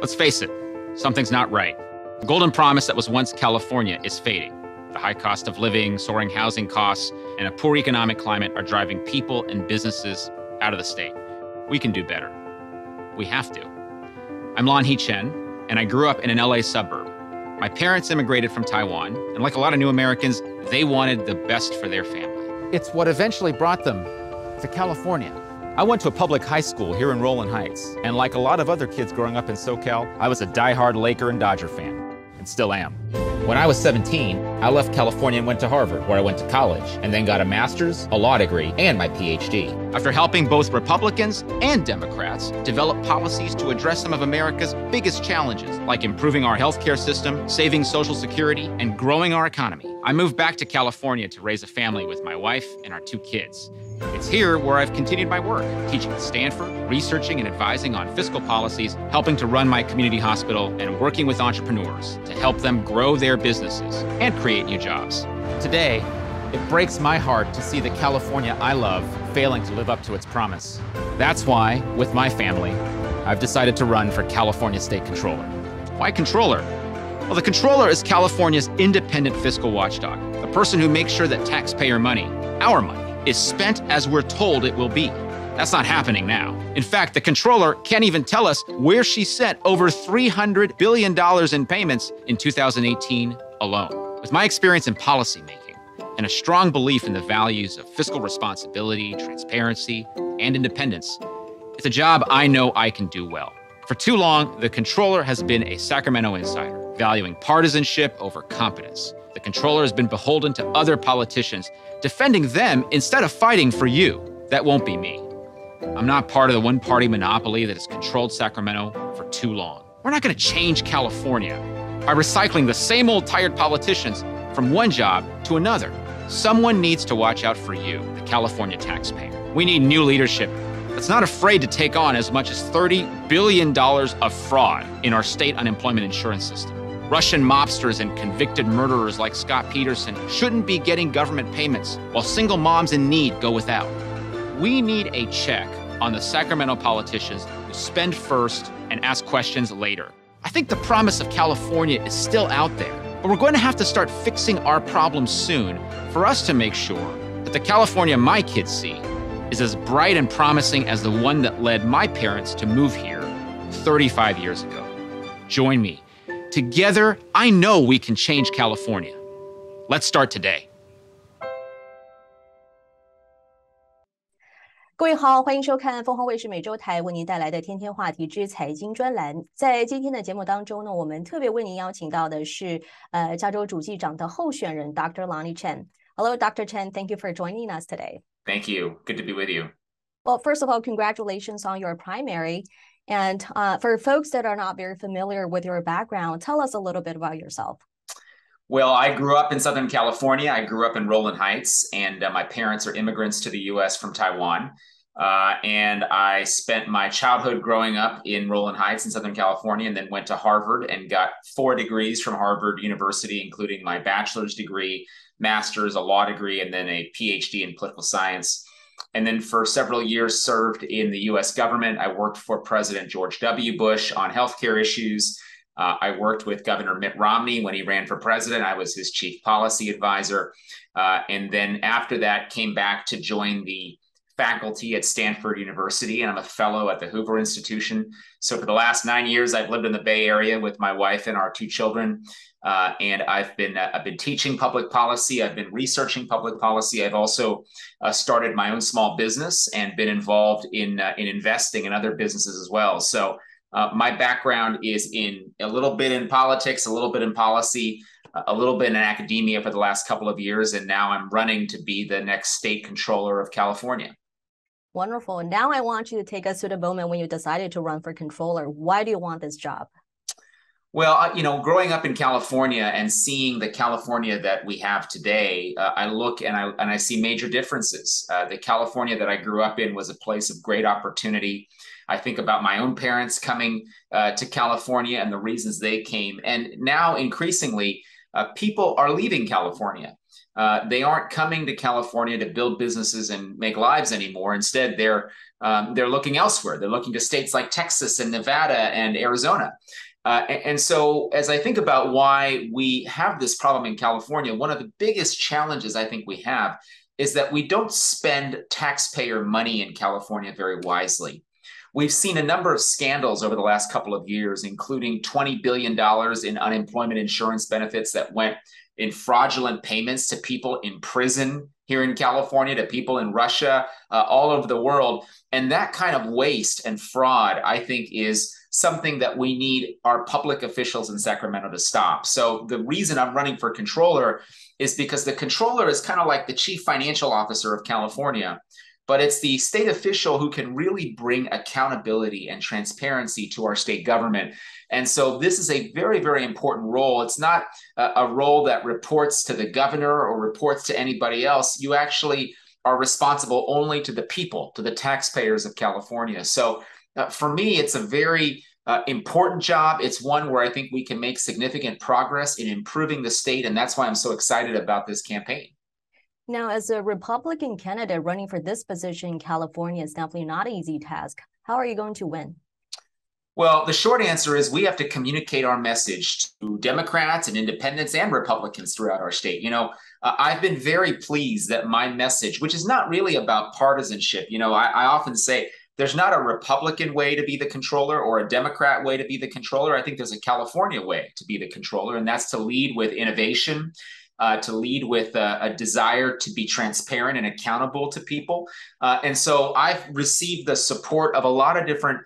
Let's face it, something's not right. The golden promise that was once California is fading. The high cost of living, soaring housing costs, and a poor economic climate are driving people and businesses out of the state. We can do better. We have to. I'm Lan Hee Chen, and I grew up in an LA suburb. My parents immigrated from Taiwan, and like a lot of new Americans, they wanted the best for their family. It's what eventually brought them to California. I went to a public high school here in Rowland Heights, and like a lot of other kids growing up in SoCal, I was a diehard Laker and Dodger fan, and still am. When I was 17, I left California and went to Harvard, where I went to college, and then got a master's, a law degree, and my PhD. After helping both Republicans and Democrats develop policies to address some of America's biggest challenges, like improving our healthcare system, saving Social Security, and growing our economy, I moved back to California to raise a family with my wife and our 2 kids. It's here where I've continued my work, teaching at Stanford, researching and advising on fiscal policies, helping to run my community hospital, and working with entrepreneurs to help them grow their businesses and create new jobs. Today, it breaks my heart to see the California I love failing to live up to its promise. That's why, with my family, I've decided to run for California State Controller. Why Controller? Well, the Controller is California's independent fiscal watchdog, the person who makes sure that taxpayer money, our money, is spent as we're told it will be. That's not happening now. In fact, the Controller can't even tell us where she sent over $300 billion in payments in 2018 alone. With my experience in policymaking and a strong belief in the values of fiscal responsibility, transparency, and independence, it's a job I know I can do well. For too long, the Controller has been a Sacramento insider, valuing partisanship over competence. The Controller has been beholden to other politicians, defending them instead of fighting for you. That won't be me. I'm not part of the one-party monopoly that has controlled Sacramento for too long. We're not going to change California by recycling the same old tired politicians from one job to another. Someone needs to watch out for you, the California taxpayer. We need new leadership that's not afraid to take on as much as $30 billion of fraud in our state unemployment insurance system. Russian mobsters and convicted murderers like Scott Peterson shouldn't be getting government payments while single moms in need go without. We need a check on the Sacramento politicians who spend first and ask questions later. I think the promise of California is still out there, but we're going to have to start fixing our problems soon for us to make sure that the California my kids see is as bright and promising as the one that led my parents to move here 35 years ago. Join me. Together, I know we can change California. Let's start today. 各位好，欢迎收看凤凰卫视每周台为您带来的天天话题之财经专栏。在今天的节目当中呢，我们特别为您邀请到的是加州主计长的候选人 Dr. Lan Hee Chen. Hello, Dr. Chen. Thank you for joining us today. Thank you. Good to be with you. Well, first of all, congratulations on your primary. And for folks that are not very familiar with your background, tell us a little bit about yourself. Well, I grew up in Southern California. I grew up in Rowland Heights, and my parents are immigrants to the U.S. from Taiwan. And I spent my childhood growing up in Rowland Heights in Southern California, and then went to Harvard and got 4 degrees from Harvard University, including my bachelor's degree, master's, a law degree, and then a PhD in political science. And then for several years served in the U.S. government. I worked for President George W. Bush on healthcare issues. I worked with Governor Mitt Romney when he ran for president. I was his chief policy advisor. And then after that, came back to join the faculty at Stanford University, and I'm a fellow at the Hoover Institution. So for the last 9 years, I've lived in the Bay Area with my wife and our 2 children. And I've been teaching public policy. I've been researching public policy. I've also started my own small business and been involved in investing in other businesses as well. So my background is in a little bit in politics, a little bit in policy, a little bit in academia for the last couple of years. And now I'm running to be the next state controller of California. Wonderful. Now I want you to take us to the moment when you decided to run for controller. Why do you want this job? Well, growing up in California and seeing the California that we have today, I look and I see major differences. The California that I grew up in was a place of great opportunity. I think about my own parents coming to California and the reasons they came. And now increasingly, people are leaving California. They aren't coming to California to build businesses and make lives anymore. Instead, they're looking elsewhere. They're looking to states like Texas and Nevada and Arizona. And so as I think about why we have this problem in California, one of the biggest challenges I think we have is that we don't spend taxpayer money in California very wisely. We've seen a number of scandals over the last couple of years, including $20 billion in unemployment insurance benefits that went in fraudulent payments to people in prison here in California, to people in Russia, all over the world. And that kind of waste and fraud, I think, is something that we need our public officials in Sacramento to stop. So the reason I'm running for controller is because the controller is kind of like the chief financial officer of California, but it's the state official who can really bring accountability and transparency to our state government. And so this is a very, very important role. It's not a role that reports to the governor or reports to anybody else. You actually are responsible only to the people, to the taxpayers of California. So for me, it's a very important job. It's one where I think we can make significant progress in improving the state. And that's why I'm so excited about this campaign. Now, as a Republican candidate running for this position in California is definitely not an easy task. How are you going to win? Well, the short answer is we have to communicate our message to Democrats and independents and Republicans throughout our state. You know, I've been very pleased that my message, which is not really about partisanship, you know, I often say there's not a Republican way to be the controller or a Democrat way to be the controller. I think there's a California way to be the controller, and that's to lead with innovation, to lead with a desire to be transparent and accountable to people. And so I've received the support of a lot of different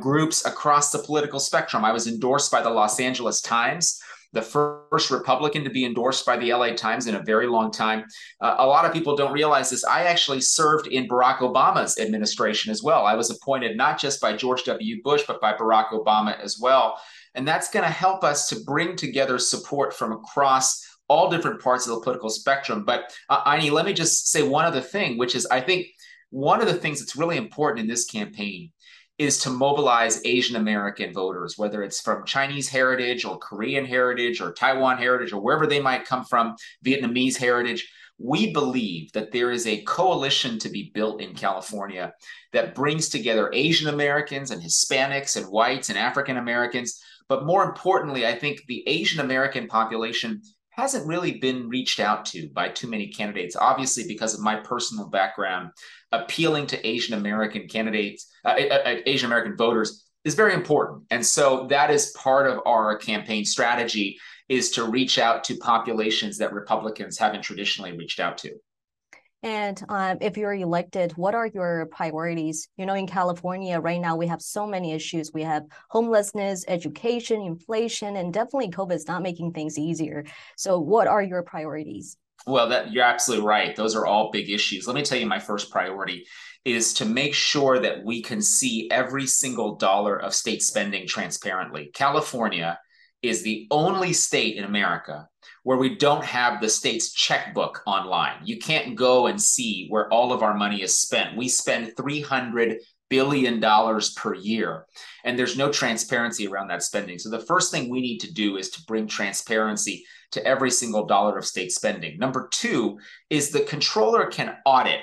groups across the political spectrum. I was endorsed by the Los Angeles Times, the first Republican to be endorsed by the LA Times in a very long time. A lot of people don't realize this. I actually served in Barack Obama's administration as well. I was appointed not just by George W. Bush, but by Barack Obama as well. And that's going to help us to bring together support from across all different parts of the political spectrum. But Aini, let me just say one other thing, which is I think one of the things that's really important in this campaign is to mobilize Asian American voters, whether it's from Chinese heritage or Korean heritage or Taiwan heritage or wherever they might come from, Vietnamese heritage. We believe that there is a coalition to be built in California that brings together Asian Americans and Hispanics and whites and African Americans. But more importantly, I think the Asian American population hasn't really been reached out to by too many candidates, obviously because of my personal background. Appealing to Asian American candidates, Asian American voters is very important. And so that is part of our campaign strategy, is to reach out to populations that Republicans haven't traditionally reached out to. And if you're elected, what are your priorities? You know, in California right now, we have so many issues. We have homelessness, education, inflation, and definitely COVID is not making things easier. So what are your priorities? Well, you're absolutely right. Those are all big issues. Let me tell you, my first priority is to make sure that we can see every single dollar of state spending transparently. California is the only state in America where we don't have the state's checkbook online. You can't go and see where all of our money is spent. We spend $300 billion per year, and there's no transparency around that spending. So the first thing we need to do is to bring transparency to every single dollar of state spending. Number two is the controller can audit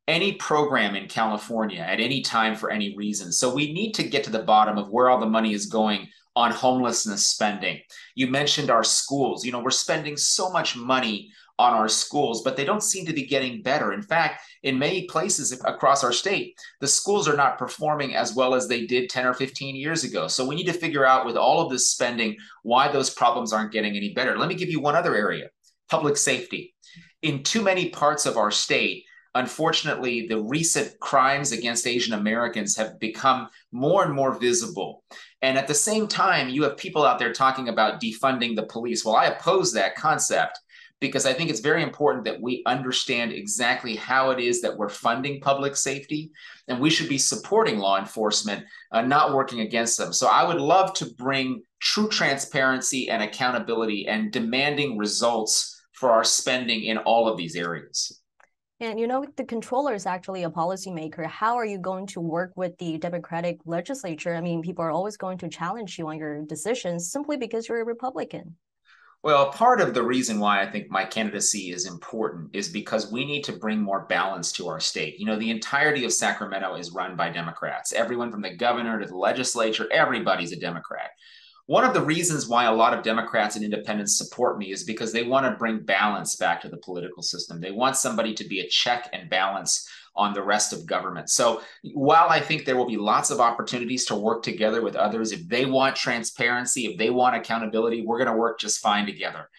any program in California at any time for any reason. So we need to get to the bottom of where all the money is going on homelessness spending. You mentioned our schools. You know, we're spending so much money on our schools, but they don't seem to be getting better. In fact, in many places across our state, the schools are not performing as well as they did 10 or 15 years ago. So we need to figure out with all of this spending why those problems aren't getting any better. Let me give you one other area, public safety. In too many parts of our state, unfortunately, the recent crimes against Asian Americans have become more and more visible. And at the same time, you have people out there talking about defunding the police. Well, I oppose that concept because I think it's very important that we understand exactly how it is that we're funding public safety, and we should be supporting law enforcement, not working against them. So I would love to bring true transparency and accountability and demanding results for our spending in all of these areas. And you know, the controller is actually a policymaker. How are you going to work with the Democratic legislature? I mean, people are always going to challenge you on your decisions simply because you're a Republican. Well, part of the reason why I think my candidacy is important is because we need to bring more balance to our state. You know, the entirety of Sacramento is run by Democrats. Everyone from the governor to the legislature, everybody's a Democrat. One of the reasons why a lot of Democrats and independents support me is because they want to bring balance back to the political system. They want somebody to be a check and balance on the rest of government. So while I think there will be lots of opportunities to work together with others, if they want transparency, if they want accountability, we're going to work just fine together.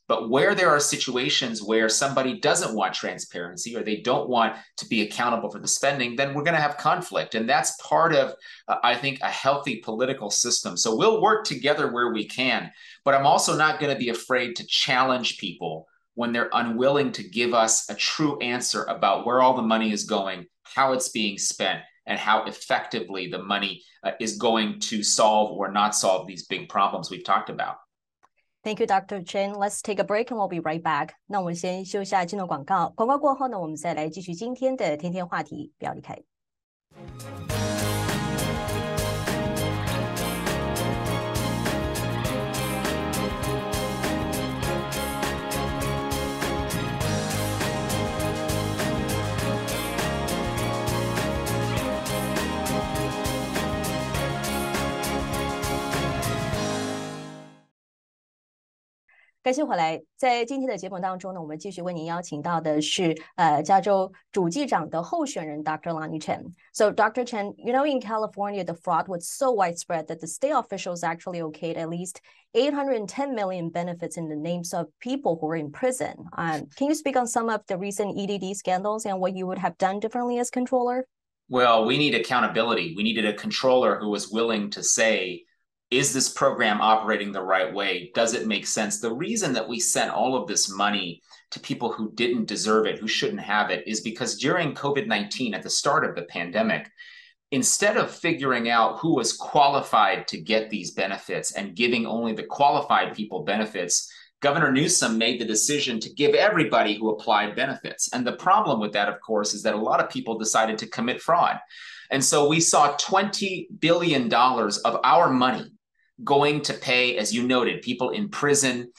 But where there are situations where somebody doesn't want transparency or they don't want to be accountable for the spending, then we're going to have conflict. And that's part of, I think, a healthy political system. So we'll work together where we can. But I'm also not going to be afraid to challenge people when they're unwilling to give us a true answer about where all the money is going, how it's being spent, and how effectively the money is going to solve or not solve these big problems we've talked about. Thank you, Dr. Chen. Let's take a break and we'll be right back. 那我们先休息下进入广告，广告过后呢，我们再来继续今天的天天话题，不要离开。感谢回来，在今天的节目当中呢，我们继续为您邀请到的是加州主计长的候选人 Dr. Lonnie Chen. So Dr. Chen, you know, in California, the fraud was so widespread that the state officials actually okayed at least 810 million benefits in the names of people who were in prison. Can you speak on some of the recent EDD scandals and what you would have done differently as controller? Well, we need accountability. We needed a controller who was willing to say, is this program operating the right way? Does it make sense? The reason that we sent all of this money to people who didn't deserve it, who shouldn't have it, is because during COVID-19, at the start of the pandemic, instead of figuring out who was qualified to get these benefits and giving only the qualified people benefits, Governor Newsom made the decision to give everybody who applied benefits. And the problem with that, of course, is that a lot of people decided to commit fraud. And so we saw $20 billion of our money going to pay, as you noted, people in prison,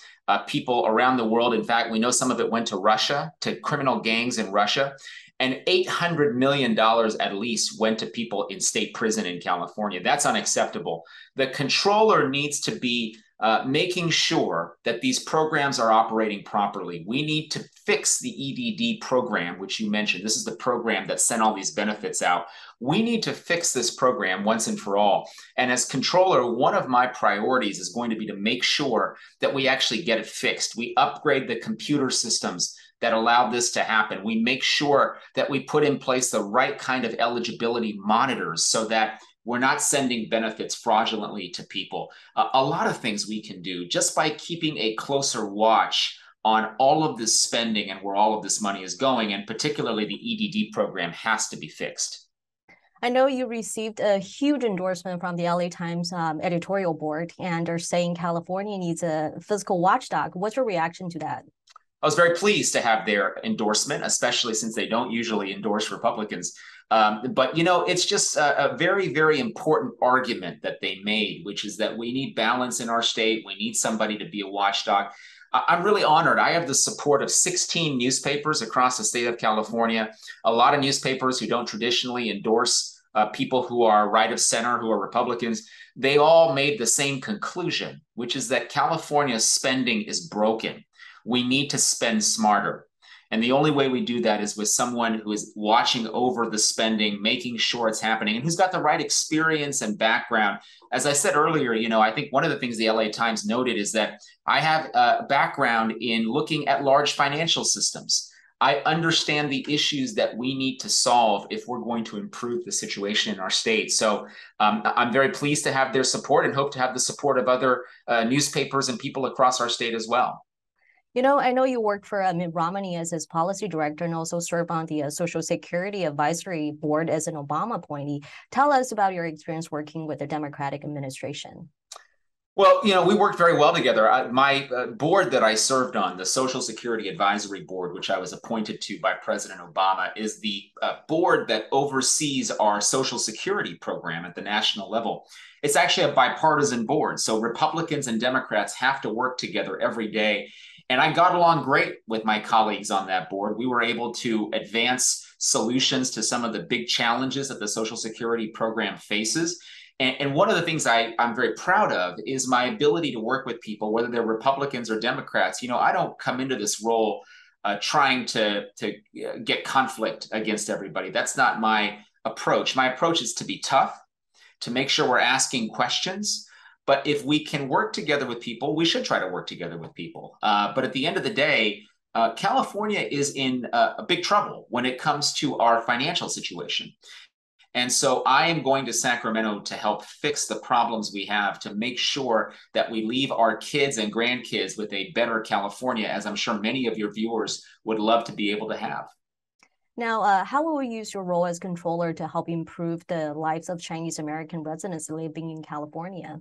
people around the world. In fact, we know some of it went to Russia, to criminal gangs in Russia, and $800 million at least went to people in state prison in California. That's unacceptable. The controller needs to be making sure that these programs are operating properly. We need to fix the EDD program, which you mentioned. This is the program that sent all these benefits out. We need to fix this program once and for all. And as controller, one of my priorities is going to be to make sure that we actually get it fixed. We upgrade the computer systems that allow this to happen. We make sure that we put in place the right kind of eligibility monitors so that we're not sending benefits fraudulently to people. A lot of things we can do just by keeping a closer watch on all of this spending and where all of this money is going, and particularly the EDD program has to be fixed. I know you received a huge endorsement from the LA Times editorial board and are saying California needs a fiscal watchdog. What's your reaction to that? I was very pleased to have their endorsement, especially since they don't usually endorse Republicans. But, you know, it's just a very, very important argument that they made, which is that we need balance in our state. We need somebody to be a watchdog. I'm really honored. I have the support of 16 newspapers across the state of California, a lot of newspapers who don't traditionally endorse people who are right of center, who are Republicans. They all made the same conclusion, which is that California's spending is broken. We need to spend smarter. And the only way we do that is with someone who is watching over the spending, making sure it's happening, and who's got the right experience and background. As I said earlier, you know, I think one of the things the LA Times noted is that I have a background in looking at large financial systems. I understand the issues that we need to solve if we're going to improve the situation in our state. So I'm very pleased to have their support and hope to have the support of other newspapers and people across our state as well. You know, I know you worked for Mitt Romney as his policy director and also served on the Social Security Advisory Board as an Obama appointee. Tell us about your experience working with the Democratic administration. Well, we worked very well together. My board that I served on, the Social Security Advisory Board, which I was appointed to by President Obama, is the board that oversees our Social Security program at the national level. It's actually a bipartisan board. So Republicans and Democrats have to work together every day. And I got along great with my colleagues on that board. We were able to advance solutions to some of the big challenges that the Social Security program faces. And one of the things I'm very proud of is my ability to work with people, whether they're Republicans or Democrats. I don't come into this role trying to get conflict against everybody. That's not my approach. My approach is to be tough, to make sure we're asking questions. But if we can work together with people, we should try to work together with people. But at the end of the day, California is in a big trouble when it comes to our financial situation. And so I am going to Sacramento to help fix the problems we have, to make sure that we leave our kids and grandkids with a better California, as I'm sure many of your viewers would love to be able to have. Now, how will you use your role as controller to help improve the lives of Chinese American residents living in California?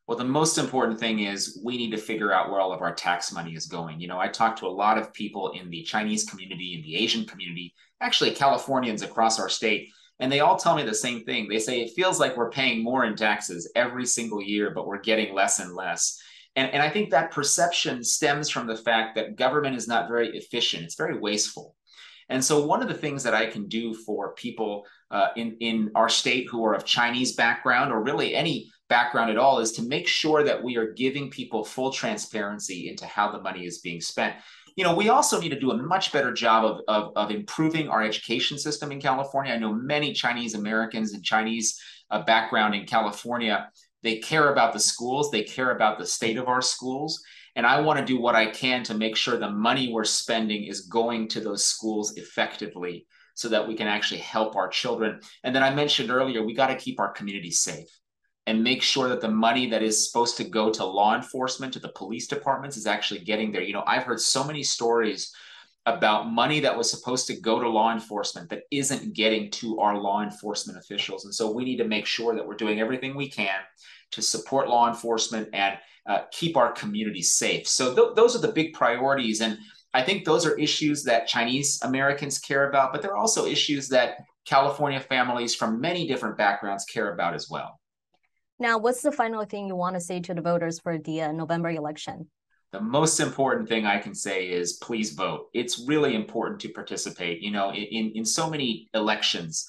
Well, the most important thing is we need to figure out where all of our tax money is going. I talk to a lot of people in the Chinese community, in the Asian community, actually Californians across our state. And they all tell me the same thing. They say it feels like we're paying more in taxes every single year, but we're getting less and less. And I think that perception stems from the fact that government is not very efficient. It's very wasteful. And so one of the things that I can do for people in our state who are of Chinese background, or really any background at all, is to make sure that we are giving people full transparency into how the money is being spent. We also need to do a much better job of improving our education system in California. I know many Chinese Americans and Chinese background in California. They care about the schools. They care about the state of our schools. And I want to do what I can to make sure the money we're spending is going to those schools effectively so that we can actually help our children. And then I mentioned earlier, we got to keep our communities safe and make sure that the money that is supposed to go to law enforcement, to the police departments, is actually getting there. I've heard so many stories about money that was supposed to go to law enforcement that isn't getting to our law enforcement officials. And so we need to make sure that we're doing everything we can to support law enforcement and keep our communities safe. So those are the big priorities. And I think those are issues that Chinese Americans care about, but they're also issues that California families from many different backgrounds care about as well. Now, what's the final thing you want to say to the voters for the November election? The most important thing I can say is please vote. It's really important to participate. In so many elections,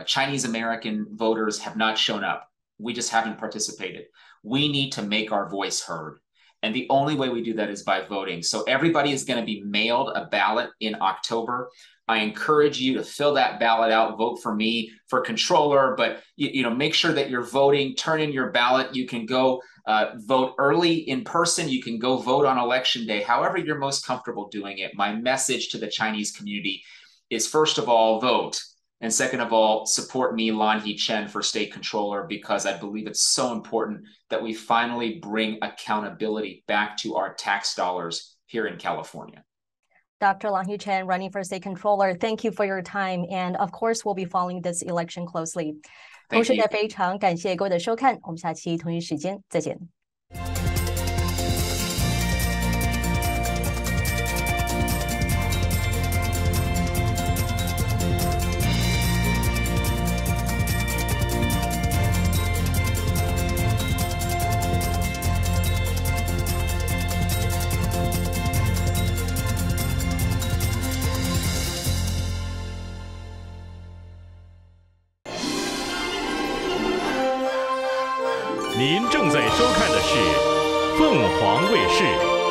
Chinese American voters have not shown up. We just haven't participated. We need to make our voice heard. And the only way we do that is by voting. So everybody is going to be mailed a ballot in October. I encourage you to fill that ballot out, vote for me for controller, but make sure that you're voting, turn in your ballot. You can go vote early in person. You can go vote on election day, however you're most comfortable doing it. My message to the Chinese community is, first of all, vote. And second of all, support me, Lan He-Chen, for state controller, because I believe it's so important that we finally bring accountability back to our tax dollars here in California. Dr. Lan He-Chen, running for state controller, thank you for your time. And of course, we'll be following this election closely. 同时也非常感谢各位的收看，我们下期同一时间再见。您正在收看的是凤凰卫视。